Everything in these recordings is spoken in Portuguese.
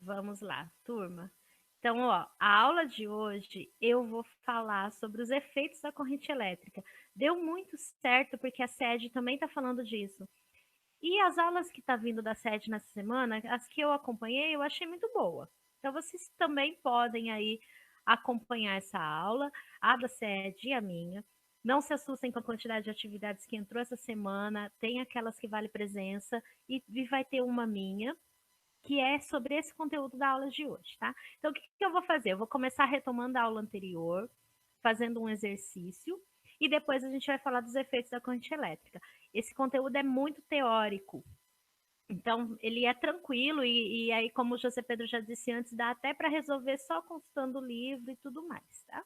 Vamos lá, turma. Então, ó, a aula de hoje eu vou falar sobre os efeitos da corrente elétrica. Deu muito certo porque a SED também está falando disso. E as aulas que tá vindo da SED nessa semana, as que eu acompanhei, eu achei muito boa. Então, vocês também podem aí acompanhar essa aula, a da SED e a minha. Não se assustem com a quantidade de atividades que entrou essa semana, tem aquelas que vale presença e vai ter uma minha, que é sobre esse conteúdo da aula de hoje, tá? Então, o que eu vou fazer? Eu vou começar retomando a aula anterior, fazendo um exercício, e depois a gente vai falar dos efeitos da corrente elétrica. Esse conteúdo é muito teórico, então ele é tranquilo, e aí, como o José Pedro já disse antes, dá até para resolver só consultando o livro e tudo mais, tá?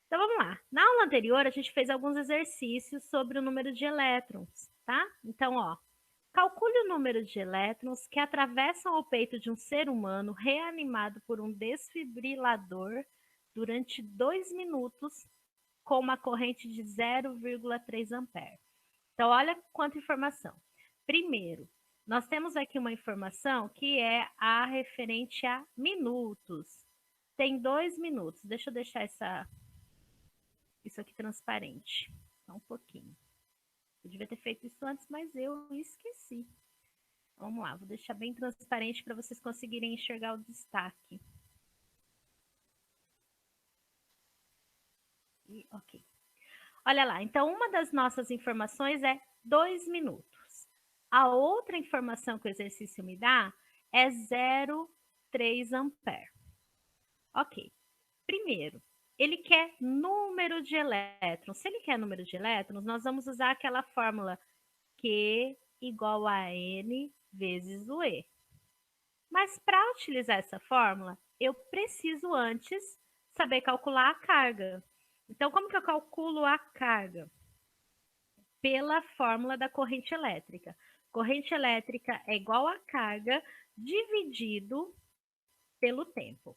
Então, vamos lá. Na aula anterior, a gente fez alguns exercícios sobre o número de elétrons, tá? Então, ó, calcule o número de elétrons que atravessam o peito de um ser humano reanimado por um desfibrilador durante 2 minutos com uma corrente de 0,3 ampere. Então, olha quanta informação. Primeiro, nós temos aqui uma informação que é a referente a minutos. Tem 2 minutos. Deixa eu deixar isso aqui transparente. Só um pouquinho. Eu devia ter feito isso antes, mas eu esqueci. Vamos lá, vou deixar bem transparente para vocês conseguirem enxergar o destaque. E, ok. Olha lá, então uma das nossas informações é 2 minutos. A outra informação que o exercício me dá é 0,3 ampere. Ok. Primeiro, ele quer número de elétrons. Se ele quer número de elétrons, nós vamos usar aquela fórmula Q igual a N vezes o E. Mas para utilizar essa fórmula, eu preciso antes saber calcular a carga. Então, como que eu calculo a carga? Pela fórmula da corrente elétrica. Corrente elétrica é igual a carga dividido pelo tempo.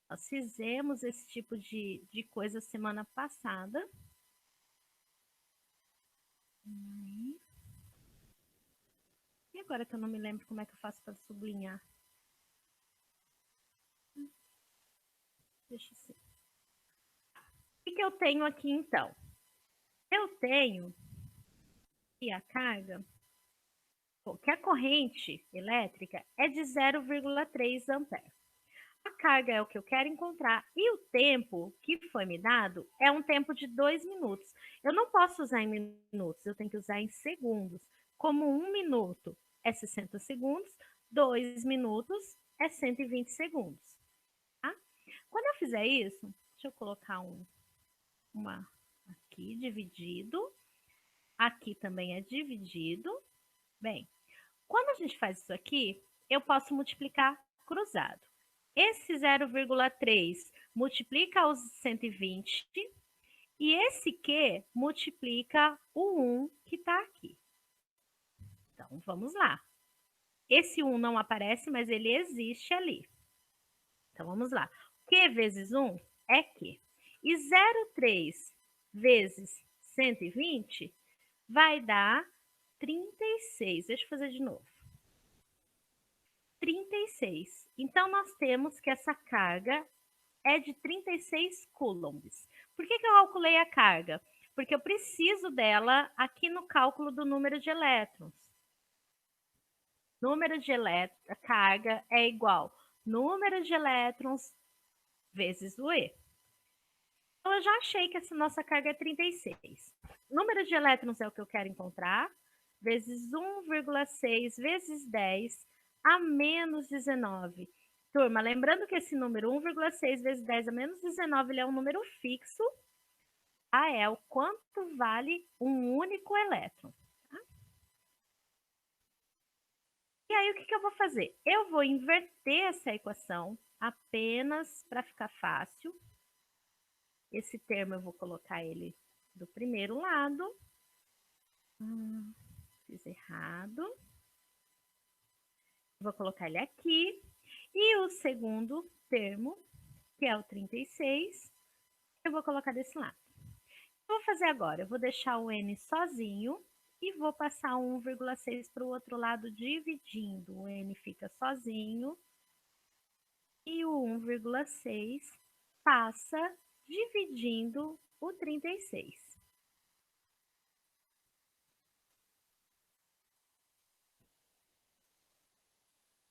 Nós fizemos esse tipo de coisa semana passada. E agora que eu não me lembro como é que eu faço para sublinhar. Deixa eu ver. O que eu tenho aqui, então? Eu tenho que a carga, que a corrente elétrica é de 0,3 ampere. A carga é o que eu quero encontrar e o tempo que foi me dado é um tempo de 2 minutos. Eu não posso usar em minutos, eu tenho que usar em segundos. Como 1 minuto é 60 segundos, 2 minutos é 120 segundos. Tá? Quando eu fizer isso, deixa eu colocar uma aqui, dividido. Aqui também é dividido. Bem, quando a gente faz isso aqui, eu posso multiplicar cruzado. Esse 0,3 multiplica os 120 e esse Q multiplica o 1 que está aqui. Então, vamos lá. Esse 1 não aparece, mas ele existe ali. Então, vamos lá. Q vezes 1 é Q. E 0,3 vezes 120 vai dar 36. Deixa eu fazer de novo. 36. Então, nós temos que essa carga é de 36 coulombs. Por que eu calculei a carga? Porque eu preciso dela aqui no cálculo do número de elétrons. Número de elétrons, a carga é igual número de elétrons vezes o E. Então, eu já achei que essa nossa carga é 36. Número de elétrons é o que eu quero encontrar, vezes 1,6 vezes 10 a menos 19. Turma, lembrando que esse número 1,6 vezes 10 a menos 19 ele é um número fixo. É o quanto vale um único elétron. Tá? E aí, o que eu vou fazer? Eu vou inverter essa equação apenas para ficar fácil. Esse termo eu vou colocar ele do primeiro lado. Fiz errado. Vou colocar ele aqui. E o segundo termo, que é o 36, eu vou colocar desse lado. O que eu vou fazer agora? Eu vou deixar o N sozinho e vou passar 1,6 para o outro lado dividindo. O N fica sozinho e o 1,6 passa dividindo o 36.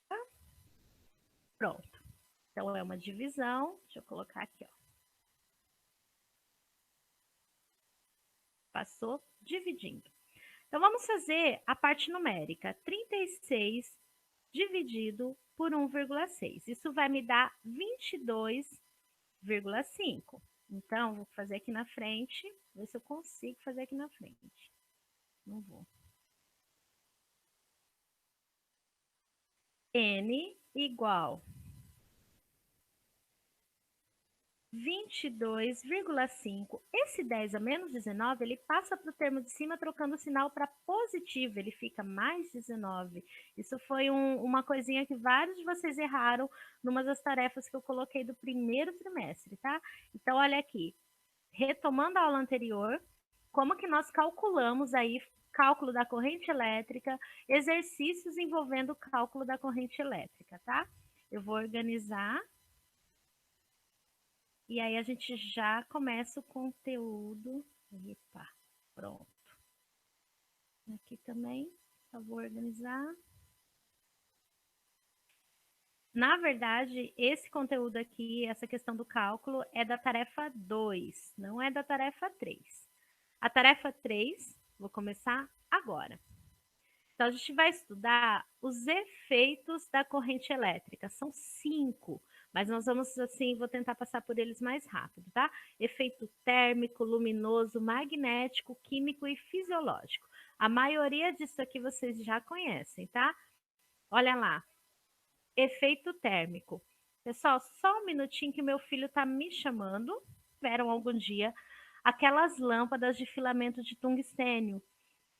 Tá? Pronto. Então, é uma divisão. Deixa eu colocar aqui, ó. Passou dividindo. Então, vamos fazer a parte numérica. 36 dividido por 1,6. Isso vai me dar 22,5. Então, vou fazer aqui na frente. Ver se eu consigo fazer aqui na frente. Não vou. N igual 22,5. Esse 10 a menos 19, ele passa para o termo de cima trocando o sinal para positivo, ele fica mais 19. Isso foi uma coisinha que vários de vocês erraram numa das tarefas que eu coloquei do primeiro trimestre, tá? Então, olha aqui, retomando a aula anterior, como que nós calculamos aí cálculo da corrente elétrica, exercícios envolvendo o cálculo da corrente elétrica, tá? Eu vou organizar. E aí a gente já começa o conteúdo. Epa, pronto. Aqui também, só vou organizar. Na verdade, esse conteúdo aqui, essa questão do cálculo, é da tarefa 2, não é da tarefa 3. A tarefa 3, vou começar agora. Então, a gente vai estudar os efeitos da corrente elétrica. São 5, mas nós vamos, assim, vou tentar passar por eles mais rápido, tá? Efeito térmico, luminoso, magnético, químico e fisiológico. A maioria disso aqui vocês já conhecem, tá? Olha lá. Efeito térmico. Pessoal, só um minutinho que meu filho tá me chamando. Tiveram algum dia aquelas lâmpadas de filamento de tungstênio.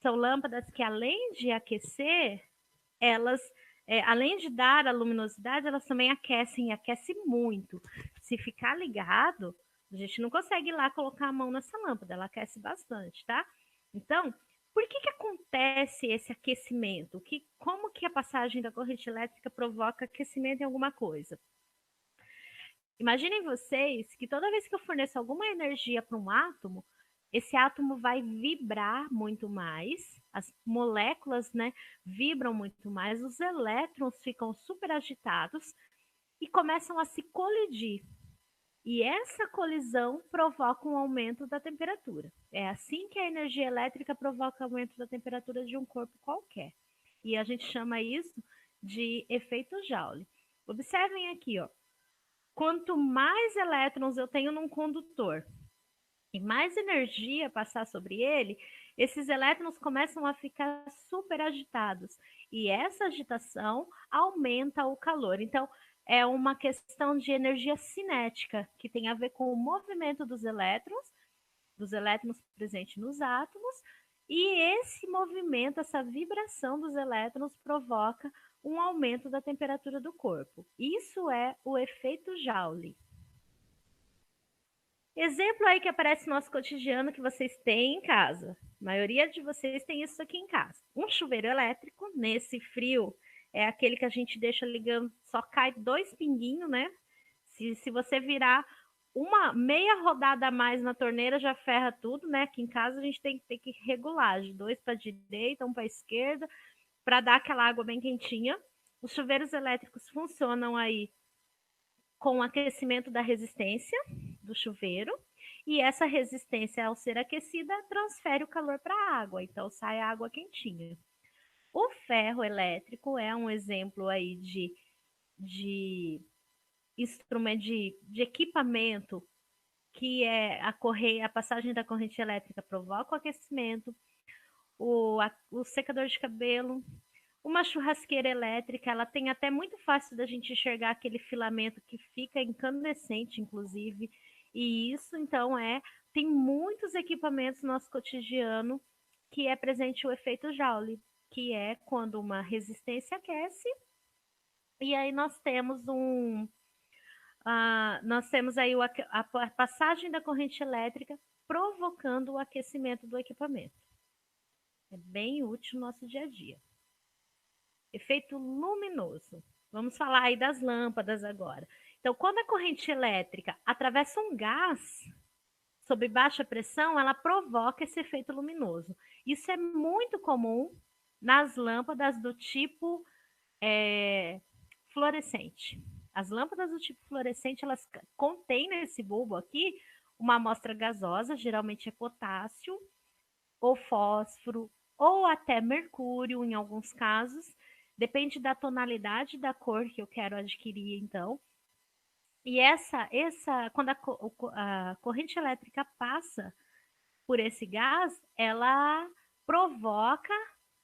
São lâmpadas que, além de aquecer, elas, além de dar a luminosidade, elas também aquecem, e aquecem muito. Se ficar ligado, a gente não consegue ir lá colocar a mão nessa lâmpada, ela aquece bastante, tá? Então, por que acontece esse aquecimento? Como que a passagem da corrente elétrica provoca aquecimento em alguma coisa? Imaginem vocês que toda vez que eu forneço alguma energia para um átomo, esse átomo vai vibrar muito mais, as moléculas, né, vibram muito mais, os elétrons ficam super agitados e começam a se colidir. E essa colisão provoca um aumento da temperatura. É assim que a energia elétrica provoca aumento da temperatura de um corpo qualquer. E a gente chama isso de efeito Joule. Observem aqui, ó. Quanto mais elétrons eu tenho num condutor e mais energia passar sobre ele, esses elétrons começam a ficar super agitados. E essa agitação aumenta o calor. Então, é uma questão de energia cinética, que tem a ver com o movimento dos elétrons presentes nos átomos, e esse movimento, essa vibração dos elétrons provoca um aumento da temperatura do corpo. Isso é o efeito Joule. Exemplo aí que aparece no nosso cotidiano que vocês têm em casa. A maioria de vocês tem isso aqui em casa. Um chuveiro elétrico, nesse frio, é aquele que a gente deixa ligando, só cai 2 pinguinhos, né? Se você virar uma meia rodada a mais na torneira, já ferra tudo, né? Aqui em casa a gente tem que ter que regular, de 2 para a direita, 1 para a esquerda, para dar aquela água bem quentinha. Os chuveiros elétricos funcionam aí com o aquecimento da resistência do chuveiro, e essa resistência, ao ser aquecida, transfere o calor para a água, então sai a água quentinha. O ferro elétrico é um exemplo aí de instrumento, de equipamento que é a passagem da corrente elétrica provoca o aquecimento, o secador de cabelo. Uma churrasqueira elétrica, ela tem até muito fácil da gente enxergar aquele filamento que fica incandescente, inclusive. E isso, então, tem muitos equipamentos no nosso cotidiano que é presente o efeito Joule, que é quando uma resistência aquece, e aí nós temos aí a passagem da corrente elétrica provocando o aquecimento do equipamento. É bem útil no nosso dia a dia. Efeito luminoso. Vamos falar aí das lâmpadas agora. Então, quando a corrente elétrica atravessa um gás sob baixa pressão, ela provoca esse efeito luminoso. Isso é muito comum nas lâmpadas do tipo fluorescente. As lâmpadas do tipo fluorescente, elas contêm nesse bulbo aqui uma amostra gasosa, geralmente é potássio, ou fósforo, ou até mercúrio em alguns casos. Depende da tonalidade da cor que eu quero adquirir, então. E quando a corrente elétrica passa por esse gás, ela provoca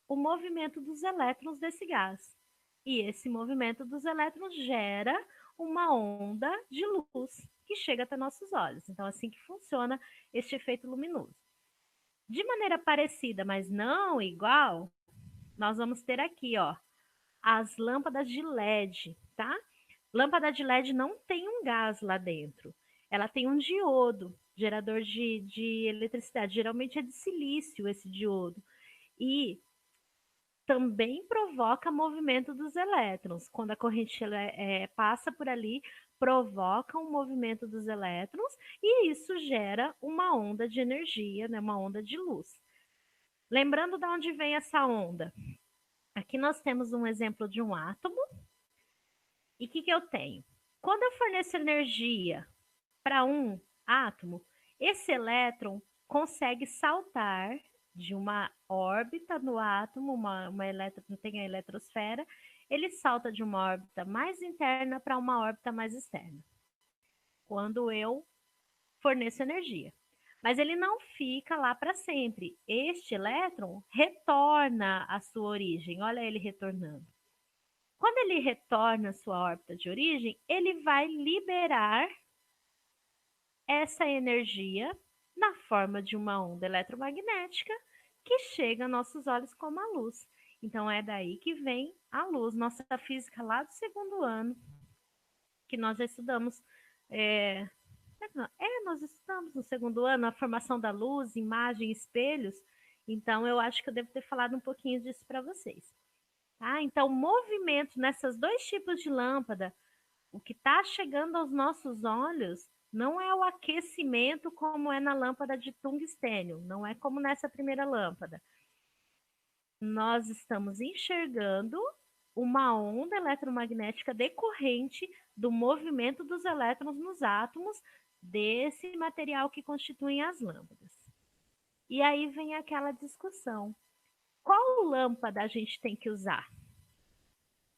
o movimento dos elétrons desse gás. E esse movimento dos elétrons gera uma onda de luz que chega até nossos olhos. Então, assim que funciona este efeito luminoso. De maneira parecida, mas não igual, nós vamos ter aqui, ó, as lâmpadas de LED, tá? Lâmpada de LED não tem um gás lá dentro. Ela tem um diodo, gerador de eletricidade. Geralmente é de silício esse diodo. E também provoca movimento dos elétrons. Quando a corrente passa por ali, provoca um movimento dos elétrons e isso gera uma onda de energia, né, uma onda de luz. Lembrando de onde vem essa onda? Aqui nós temos um exemplo de um átomo. E o que eu tenho? Quando eu forneço energia para um átomo, esse elétron consegue saltar de uma órbita no átomo, tem a eletrosfera, ele salta de uma órbita mais interna para uma órbita mais externa, quando eu forneço energia. Mas ele não fica lá para sempre. Este elétron retorna à sua origem. Olha ele retornando. Quando ele retorna à sua órbita de origem, ele vai liberar essa energia na forma de uma onda eletromagnética que chega aos nossos olhos como a luz. Então é daí que vem a luz. Nossa física lá do segundo ano, que nós já estudamos. Nós estudamos no segundo ano a formação da luz, imagem, espelhos. Então eu acho que eu devo ter falado um pouquinho disso para vocês. Tá? Então, movimento nessas dois tipos de lâmpada, o que está chegando aos nossos olhos não é o aquecimento como é na lâmpada de tungstênio, não é como nessa primeira lâmpada. Nós estamos enxergando uma onda eletromagnética decorrente do movimento dos elétrons nos átomos desse material que constituem as lâmpadas. E aí vem aquela discussão. Qual lâmpada a gente tem que usar?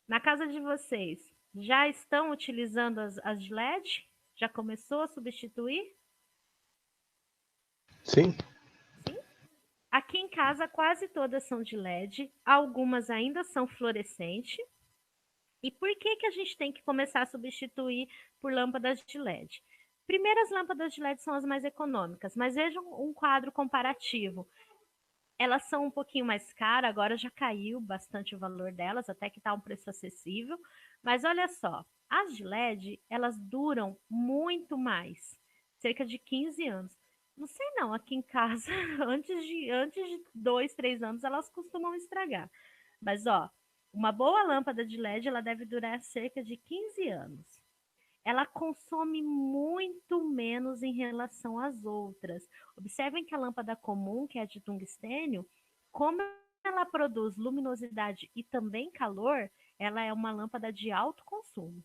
Na casa de vocês, já estão utilizando as de LED? Já começou a substituir? Sim. Sim? Aqui em casa quase todas são de LED, algumas ainda são fluorescente. E por que a gente tem que começar a substituir por lâmpadas de LED? Primeiro, as lâmpadas de LED são as mais econômicas, mas vejam um quadro comparativo. Elas são um pouquinho mais caras, agora já caiu bastante o valor delas, até que está um preço acessível. Mas olha só, as de LED, elas duram muito mais, cerca de 15 anos. Não sei não, aqui em casa, antes de 2, 3 anos, elas costumam estragar. Mas ó, uma boa lâmpada de LED, ela deve durar cerca de 15 anos. Ela consome muito menos em relação às outras. Observem que a lâmpada comum, que é a de tungstênio, como ela produz luminosidade e também calor, ela é uma lâmpada de alto consumo.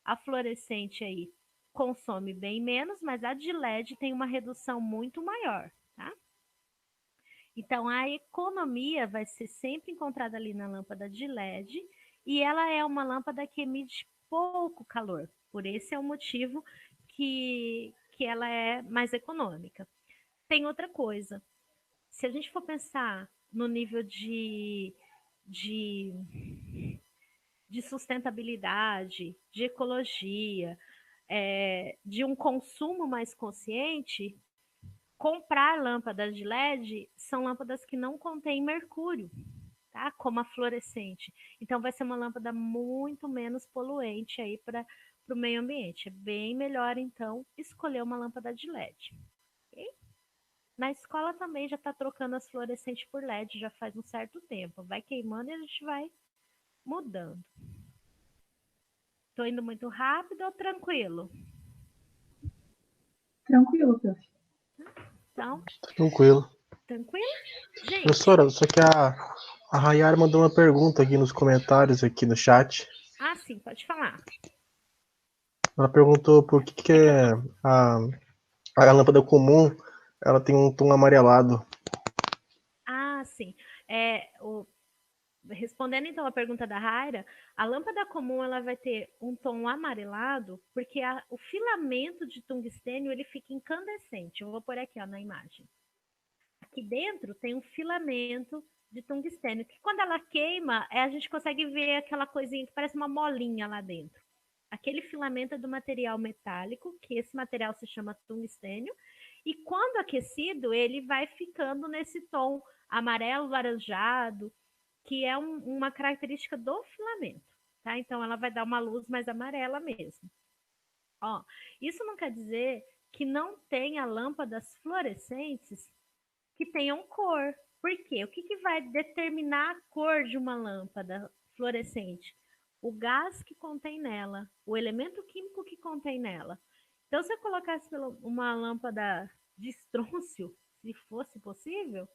A fluorescente aí consome bem menos, mas a de LED tem uma redução muito maior, tá? Então a economia vai ser sempre encontrada ali na lâmpada de LED e ela é uma lâmpada que emite pouco calor. Por esse é o motivo que ela é mais econômica. Tem outra coisa. Se a gente for pensar no nível de, de sustentabilidade, de ecologia, de um consumo mais consciente, comprar lâmpadas de LED são lâmpadas que não contêm mercúrio, tá? Como a fluorescente. Então vai ser uma lâmpada muito menos poluente aí para o meio ambiente. É bem melhor, então, escolher uma lâmpada de LED. Okay? Na escola também já está trocando as fluorescentes por LED já faz um certo tempo. Vai queimando e a gente vai mudando. Tô indo muito rápido ou tranquilo? Tranquilo, prof. Então, Tranquilo. tranquilo? Gente, Professora, só que a Rayara mandou uma pergunta aqui nos comentários, aqui no chat. sim, pode falar. Ela perguntou por que a lâmpada comum ela tem um tom amarelado. Sim. Respondendo então a pergunta da Raira, a lâmpada comum ela vai ter um tom amarelado porque o filamento de tungstênio ele fica incandescente. Eu vou pôr aqui ó, na imagem. Aqui dentro tem um filamento de tungstênio que quando ela queima, a gente consegue ver aquela coisinha que parece uma molinha lá dentro. Aquele filamento é do material metálico, que esse material se chama tungstênio, e quando aquecido, ele vai ficando nesse tom amarelo laranjado, que é uma característica do filamento, tá? Então ela vai dar uma luz mais amarela mesmo. Ó, isso não quer dizer que não tenha lâmpadas fluorescentes que tenham cor. Por quê? O que vai determinar a cor de uma lâmpada fluorescente? O gás que contém nela, o elemento químico que contém nela. Então, se eu colocasse uma lâmpada de estrôncio, se fosse possível,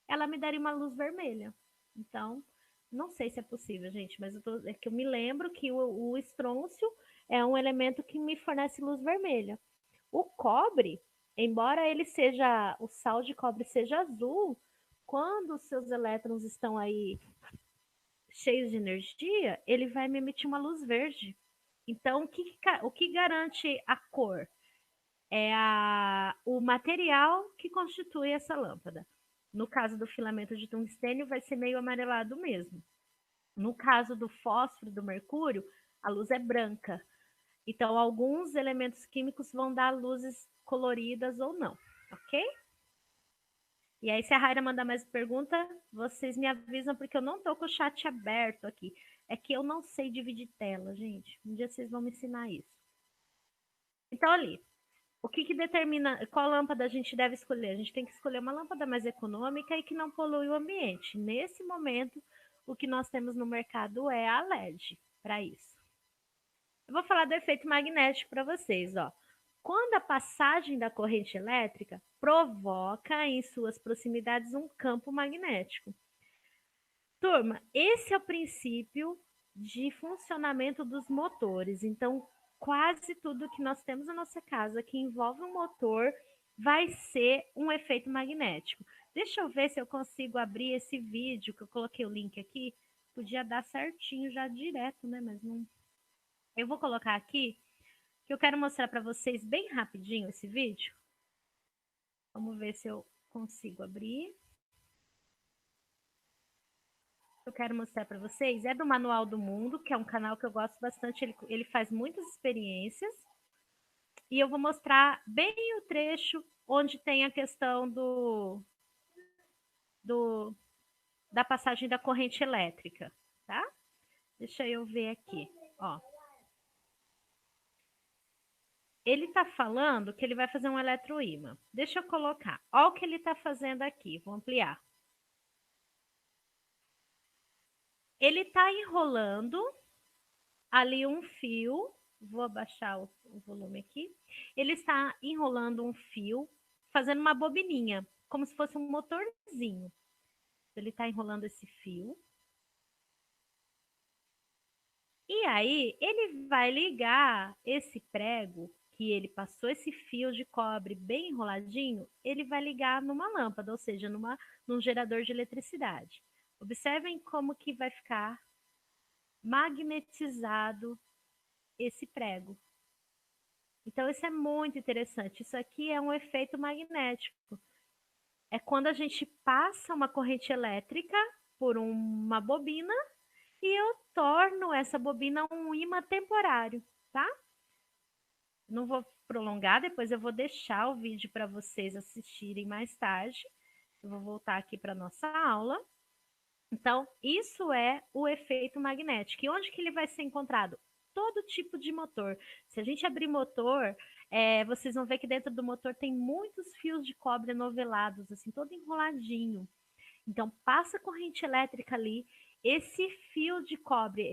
ela me daria uma luz vermelha. Então, não sei se é possível, gente, mas é que eu me lembro que o estrôncio é um elemento que me fornece luz vermelha. O cobre, embora ele seja, o sal de cobre seja azul, quando os seus elétrons estão aí cheios de energia, ele vai me emitir uma luz verde. Então, o que garante a cor? É o material que constitui essa lâmpada. No caso do filamento de tungstênio, vai ser meio amarelado mesmo. No caso do fósforo, do mercúrio, a luz é branca. Então, alguns elementos químicos vão dar luzes coloridas ou não, ok? E aí, se a Raira mandar mais pergunta, vocês me avisam, porque eu não tô com o chat aberto aqui. É que eu não sei dividir tela, gente. Um dia vocês vão me ensinar isso. Então, ali, o que determina qual lâmpada a gente deve escolher? A gente tem que escolher uma lâmpada mais econômica e que não polui o ambiente. Nesse momento, o que nós temos no mercado é a LED para isso. Eu vou falar do efeito magnético para vocês, ó. Quando a passagem da corrente elétrica provoca em suas proximidades um campo magnético. Turma, esse é o princípio de funcionamento dos motores. Então, quase tudo que nós temos na nossa casa que envolve um motor vai ser um efeito magnético. Deixa eu ver se eu consigo abrir esse vídeo que eu coloquei o link aqui. Podia dar certinho já direto, né? Mas não. Eu vou colocar aqui que eu quero mostrar para vocês bem rapidinho esse vídeo. Vamos ver se eu consigo abrir. Eu quero mostrar para vocês é do Manual do Mundo, que é um canal que eu gosto bastante. Ele faz muitas experiências. E eu vou mostrar bem o trecho onde tem a questão da passagem da corrente elétrica, tá? Deixa eu ver aqui, ó. Ele está falando que ele vai fazer um eletroímã. Deixa eu colocar. Olha o que ele está fazendo aqui. Vou ampliar. Ele está enrolando ali um fio. Vou abaixar o volume aqui. Ele está enrolando um fio, fazendo uma bobininha, como se fosse um motorzinho. Ele está enrolando esse fio. E aí, ele vai ligar esse prego que ele passou esse fio de cobre bem enroladinho, ele vai ligar numa lâmpada, ou seja, num gerador de eletricidade. Observem como que vai ficar magnetizado esse prego. Então, isso é muito interessante. Isso aqui é um efeito magnético. É quando a gente passa uma corrente elétrica por uma bobina e eu torno essa bobina um ímã temporário, tá? Não vou prolongar, depois eu vou deixar o vídeo para vocês assistirem mais tarde. Eu vou voltar aqui para nossa aula. Então, isso é o efeito magnético. E onde que ele vai ser encontrado? todo tipo de motor. Se a gente abrir motor, vocês vão ver que dentro do motor tem muitos fios de cobre novelados, assim, todo enroladinho. Então, passa corrente elétrica ali, esse fio de cobre,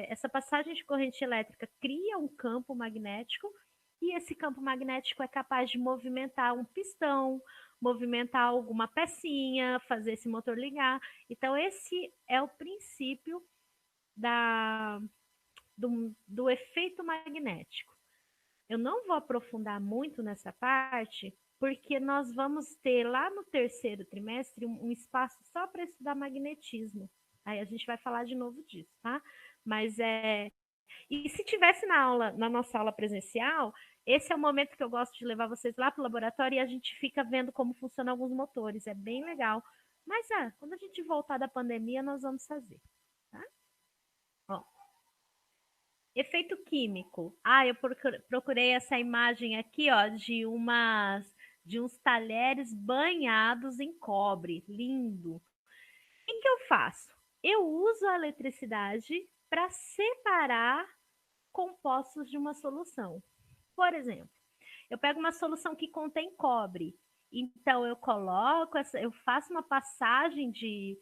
essa passagem de corrente elétrica cria um campo magnético, e esse campo magnético é capaz de movimentar um pistão, movimentar alguma pecinha, fazer esse motor ligar. Então, esse é o princípio do efeito magnético. Eu não vou aprofundar muito nessa parte, porque nós vamos ter lá no terceiro trimestre um espaço só para estudar magnetismo. Aí a gente vai falar de novo disso, tá? Mas e se tivesse na nossa aula presencial, esse é o momento que eu gosto de levar vocês lá para o laboratório e a gente fica vendo como funcionam alguns motores. É bem legal. Mas quando a gente voltar da pandemia, nós vamos fazer, tá? Ó, efeito químico. Eu procurei essa imagem aqui, ó, de uns talheres banhados em cobre. Lindo. O que eu faço? Eu uso a eletricidade para separar compostos de uma solução. Por exemplo, eu pego uma solução que contém cobre. Então, eu faço uma passagem de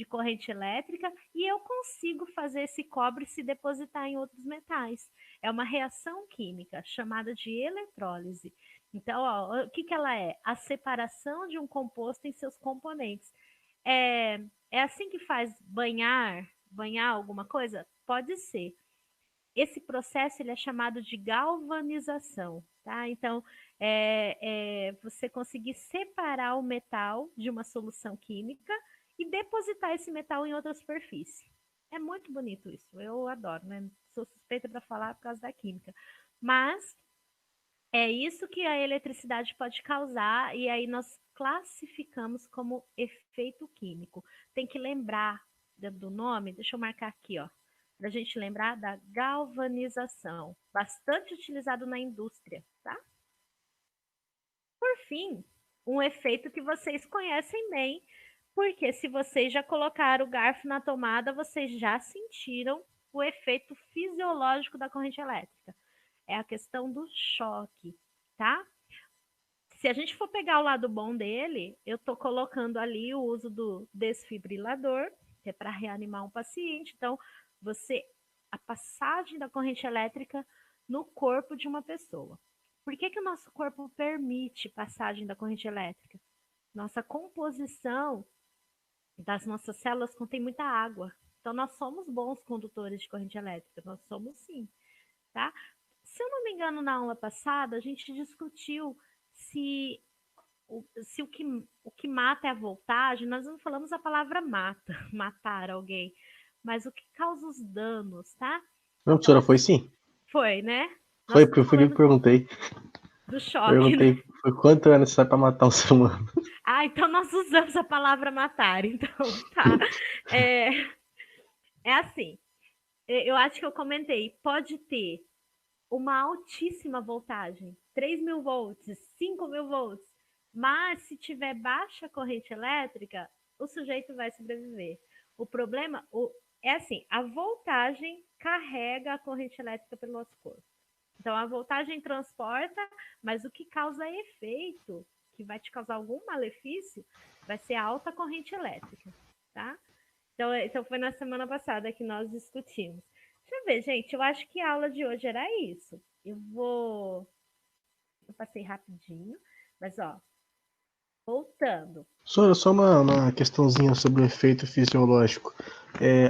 corrente elétrica e eu consigo fazer esse cobre se depositar em outros metais. É uma reação química chamada de eletrólise. Então, ó, o que ela é? A separação de um composto em seus componentes. É assim que faz banhar alguma coisa? Pode ser. Esse processo ele é chamado de galvanização, tá? Então, você conseguir separar o metal de uma solução química e depositar esse metal em outra superfície. É muito bonito isso, eu adoro, né? Sou suspeita para falar por causa da química. Mas é isso que a eletricidade pode causar, e aí nós classificamos como efeito químico. Tem que lembrar do nome, deixa eu marcar aqui, ó, para a gente lembrar da galvanização, bastante utilizado na indústria, tá? Por fim, um efeito que vocês conhecem bem, porque se vocês já colocaram o garfo na tomada, vocês já sentiram o efeito fisiológico da corrente elétrica. É a questão do choque, tá? Se a gente for pegar o lado bom dele, eu estou colocando ali o uso do desfibrilador, que é para reanimar um paciente. Então, a passagem da corrente elétrica no corpo de uma pessoa. Por que o nosso corpo permite passagem da corrente elétrica? Nossa composição das nossas células contém muita água. Então, nós somos bons condutores de corrente elétrica. Nós somos sim, tá? Se eu não me engano, na aula passada, a gente discutiu se o que mata é a voltagem. Nós não falamos a palavra matar alguém, mas o que causa os danos, tá? Não, professora, foi sim. Foi, né? Foi, Nós porque eu estamos falando perguntei. do choque, né? Perguntei, foi quanto é necessário para matar um ser humano? Então nós usamos a palavra matar, então tá. É, é assim, eu acho que eu comentei, pode ter uma altíssima voltagem, 3.000 volts, 5.000 volts, mas se tiver baixa corrente elétrica, o sujeito vai sobreviver. O problema é assim, a voltagem carrega a corrente elétrica pelo nosso corpo. Então, a voltagem transporta, mas o que causa efeito, que vai te causar algum malefício, vai ser a alta corrente elétrica, tá? Então foi na semana passada que nós discutimos. Deixa eu ver, gente, eu acho que a aula de hoje era isso. Eu passei rapidinho, mas ó, voltando. Só uma questãozinha sobre o efeito fisiológico.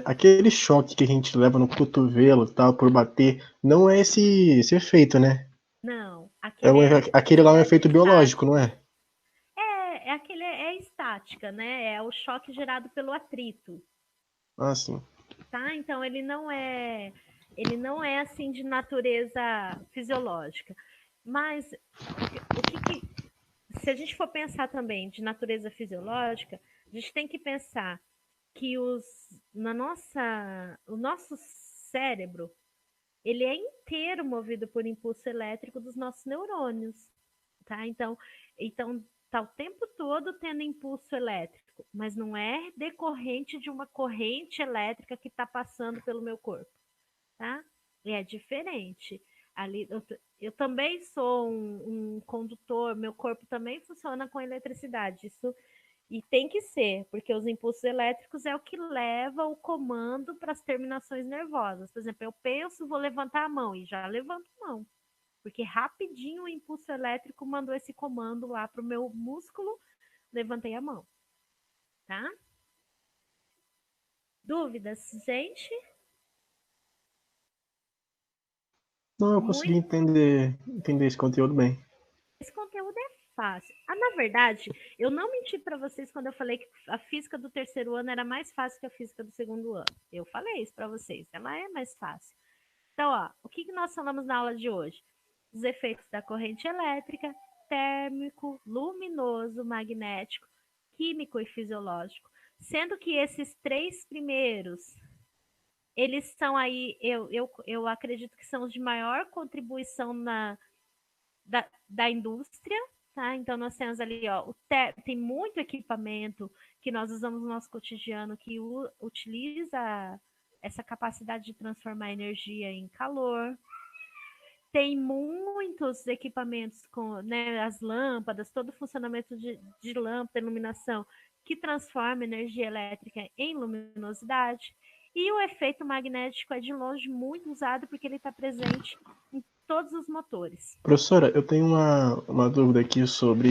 Aquele choque que a gente leva no cotovelo, tal, por bater, não é esse efeito, né? Não, Aquele lá é um efeito biológico, estática. não é? É estática, né? É o choque gerado pelo atrito, Ah, sim. tá? Então ele não é assim de natureza fisiológica. Mas se a gente for pensar também de natureza fisiológica, a gente tem que pensar que o nosso cérebro ele é inteiro movido por impulso elétrico dos nossos neurônios, tá? Então tá o tempo todo tendo impulso elétrico, mas não é decorrente de uma corrente elétrica que está passando pelo meu corpo. tá? E é diferente. Ali, eu também sou um condutor, meu corpo também funciona com eletricidade. Isso e tem que ser, porque os impulsos elétricos é o que leva o comando para as terminações nervosas. Por exemplo, eu penso, vou levantar a mão e já levanto a mão, porque rapidinho o impulso elétrico mandou esse comando lá para o meu músculo, levantei a mão, tá? Dúvidas, gente? Não, eu consegui Muito. entender esse conteúdo bem. Esse conteúdo é fácil. Na verdade, eu não menti para vocês quando eu falei que a física do terceiro ano era mais fácil que a física do segundo ano. Eu falei isso para vocês. Ela é mais fácil. Então, ó, o que nós falamos na aula de hoje? Os efeitos da corrente elétrica, térmico, luminoso, magnético, químico e fisiológico. Sendo que esses três primeiros, eles são aí, eu acredito que são os de maior contribuição da indústria, tá? Então, nós temos ali, ó, tem muito equipamento que nós usamos no nosso cotidiano que utiliza essa capacidade de transformar energia em calor. Tem muitos equipamentos com, né, as lâmpadas, todo o funcionamento de lâmpada, iluminação, que transforma energia elétrica em luminosidade. E o efeito magnético é de longe muito usado porque ele está presente em todos os motores. Professora, eu tenho uma dúvida aqui sobre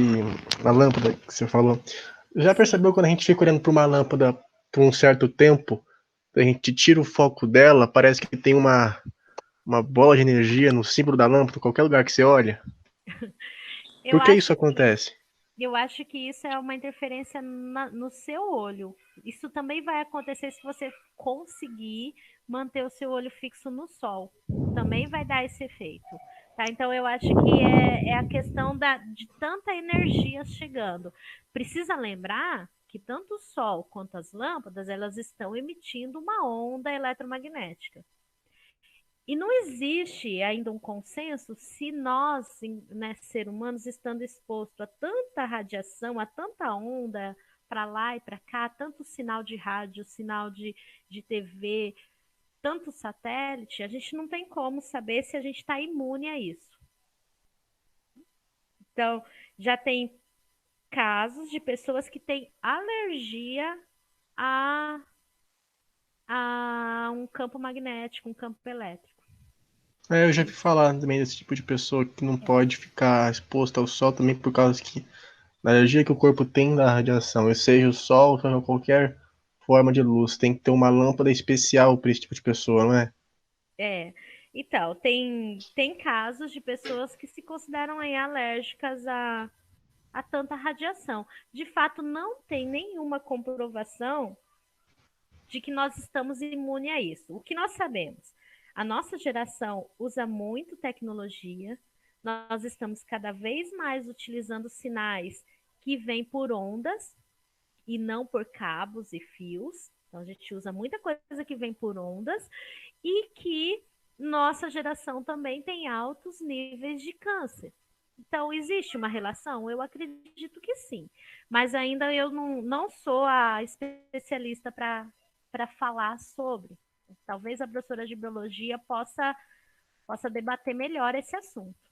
a lâmpada que você falou. Já Sim. percebeu quando a gente fica olhando para uma lâmpada por um certo tempo, a gente tira o foco dela, parece que tem uma bola de energia no símbolo da lâmpada, qualquer lugar que você olha? Eu Por que acho isso acontece? Eu acho que isso é uma interferência no seu olho. Isso também vai acontecer se você conseguir manter o seu olho fixo no sol. Também vai dar esse efeito. Tá? Então, eu acho que é a questão de tanta energia chegando. Precisa lembrar que tanto o sol quanto as lâmpadas, elas estão emitindo uma onda eletromagnética. E não existe ainda um consenso se nós, né, seres humanos, estando expostos a tanta radiação, a tanta onda para lá e para cá, tanto sinal de rádio, sinal de TV, tanto satélite, a gente não tem como saber se a gente está imune a isso. Então, já tem casos de pessoas que têm alergia a, a um campo magnético, um campo elétrico. É, eu já vi falar também desse tipo de pessoa que não É. pode ficar exposta ao sol também por causa que da energia que o corpo tem da radiação, seja o sol, seja qualquer forma de luz, tem que ter uma lâmpada especial para esse tipo de pessoa, não é? É, então, tem casos de pessoas que se consideram aí alérgicas a tanta radiação. De fato, não tem nenhuma comprovação de que nós estamos imunes a isso. O que nós sabemos? A nossa geração usa muito tecnologia, nós estamos cada vez mais utilizando sinais que vêm por ondas e não por cabos e fios. Então, a gente usa muita coisa que vem por ondas e que nossa geração também tem altos níveis de câncer. Então, existe uma relação? Eu acredito que sim. Mas ainda eu não sou a especialista para falar sobre. Talvez a professora de biologia possa debater melhor esse assunto.